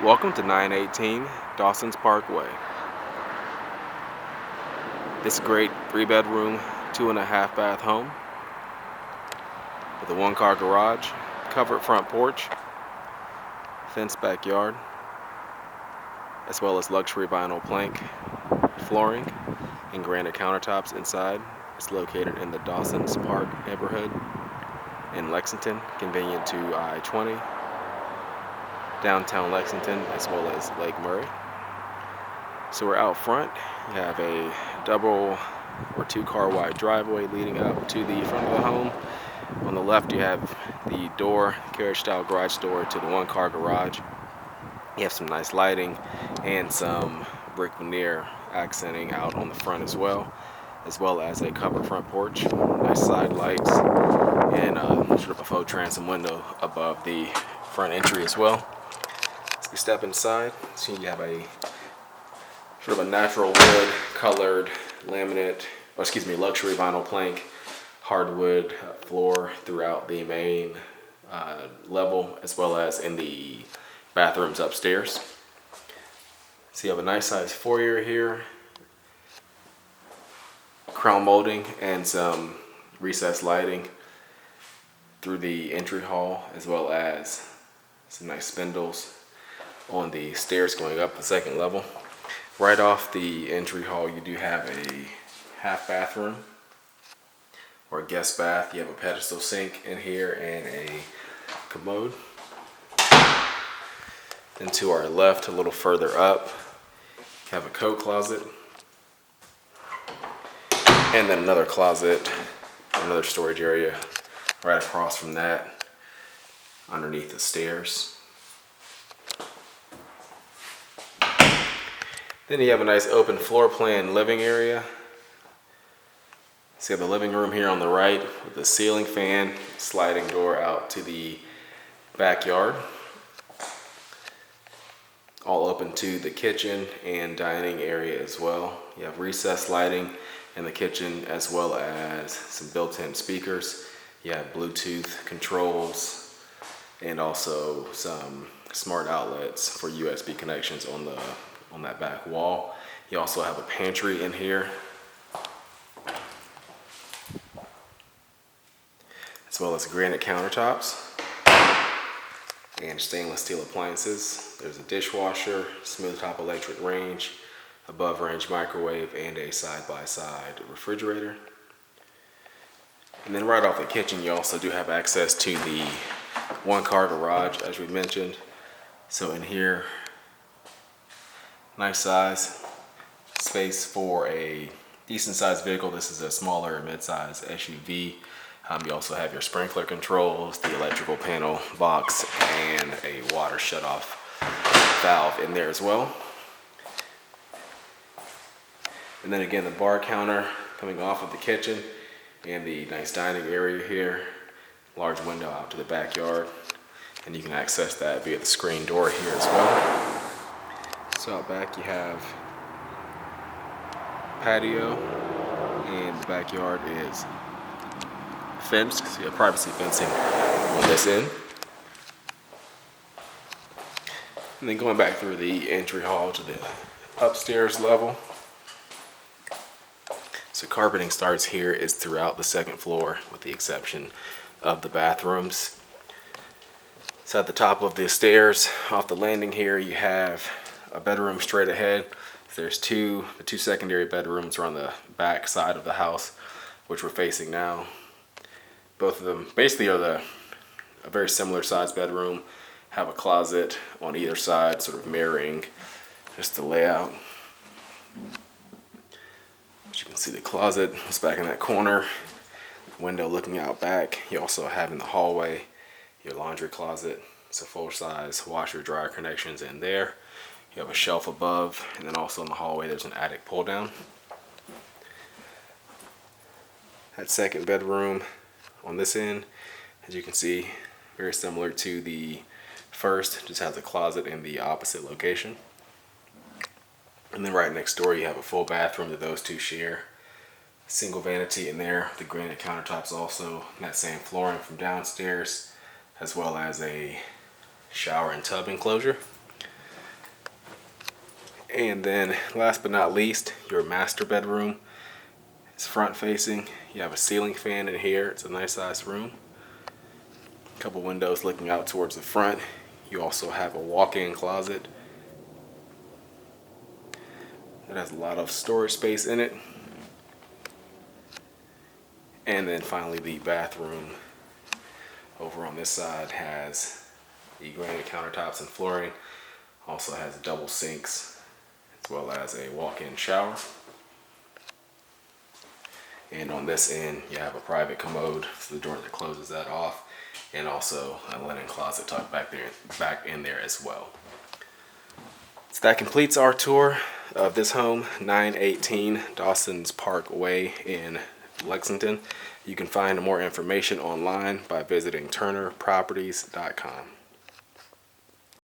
Welcome to 918 Dawson's Parkway. This great 3-bedroom, 2.5 bath home with a 1-car garage, covered front porch, fenced backyard, as well as luxury vinyl plank flooring and granite countertops inside. It's located in the Dawson's Park neighborhood in Lexington, convenient to I-20, downtown Lexington, as well as Lake Murray. So we're out front. You have a double or 2-car wide driveway leading up to the front of the home. On the left you have the door, carriage-style garage door to the 1-car garage. You have some nice lighting and some brick veneer accenting out on the front as well as a covered front porch, nice side lights, and sort of a faux transom window above the front entry as well. As we step inside, so you have a sort of a natural wood colored luxury vinyl plank hardwood floor throughout the main level, as well as in the bathrooms upstairs. So you have a nice sized foyer here, crown molding and some recessed lighting through the entry hall, as well as some nice spindles on the stairs going up the second level. Right off the entry hall, you do have a half bathroom or a guest bath. You have a pedestal sink in here and a commode. Then to our left, a little further up, you have a coat closet, and then another closet, another storage area right across from that, underneath the stairs. Then you have a nice open floor plan living area. So you have the living room here on the right with the ceiling fan, sliding door out to the backyard. All open to the kitchen and dining area as well. You have recessed lighting in the kitchen, as well as some built-in speakers. You have Bluetooth controls and also some smart outlets for USB connections on that back wall. You also have a pantry in here, as well as granite countertops and stainless steel appliances. There's a dishwasher, smooth top electric range, above range microwave, and a side-by-side refrigerator. And then right off the kitchen, you also do have access to the 1-car garage, as we mentioned. So in here, nice size space for a decent sized vehicle. This is a smaller mid-size SUV. You also have your sprinkler controls, the electrical panel box, and a water shutoff valve in there as well. And then again, the bar counter coming off of the kitchen, and the nice dining area here, large window out to the backyard, and you can access that via the screen door here as well. So out back you have patio, and the backyard is fenced, so you have privacy fencing on this end. And then going back through the entry hall to the upstairs level. So carpeting starts here is throughout the second floor, with the exception of the bathrooms. So at the top of the stairs, off the landing here, you have a bedroom straight ahead. There's the two secondary bedrooms are on the back side of the house, which we're facing now. Both of them basically are a very similar sized bedroom, have a closet on either side, sort of mirroring just the layout. As you can see, the closet is back in that corner, window looking out back. You also have in the hallway your laundry closet, so full size washer dryer connections in there. You have a shelf above, and then also in the hallway there's an attic pull down. That second bedroom on this end, as you can see, very similar to the first, just has a closet in the opposite location. And then right next door you have a full bathroom that those two share. Single vanity in there, the granite countertops also, and that same flooring from downstairs, as well as a shower and tub enclosure. And then last but not least, your master bedroom. It's front facing. You have a ceiling fan in here. It's a nice sized room. A couple windows looking out towards the front. You also have a walk-in closet that has a lot of storage space in it. And then finally the bathroom over on this side has the granite countertops and flooring. Also has double sinks as well as a walk-in shower. And on this end you have a private commode, so the door that closes that off, and also a linen closet tucked back in there as well. So that completes our tour of this home, 918 Dawson Park Way in Lexington. You can find more information online by visiting turnerproperties.com.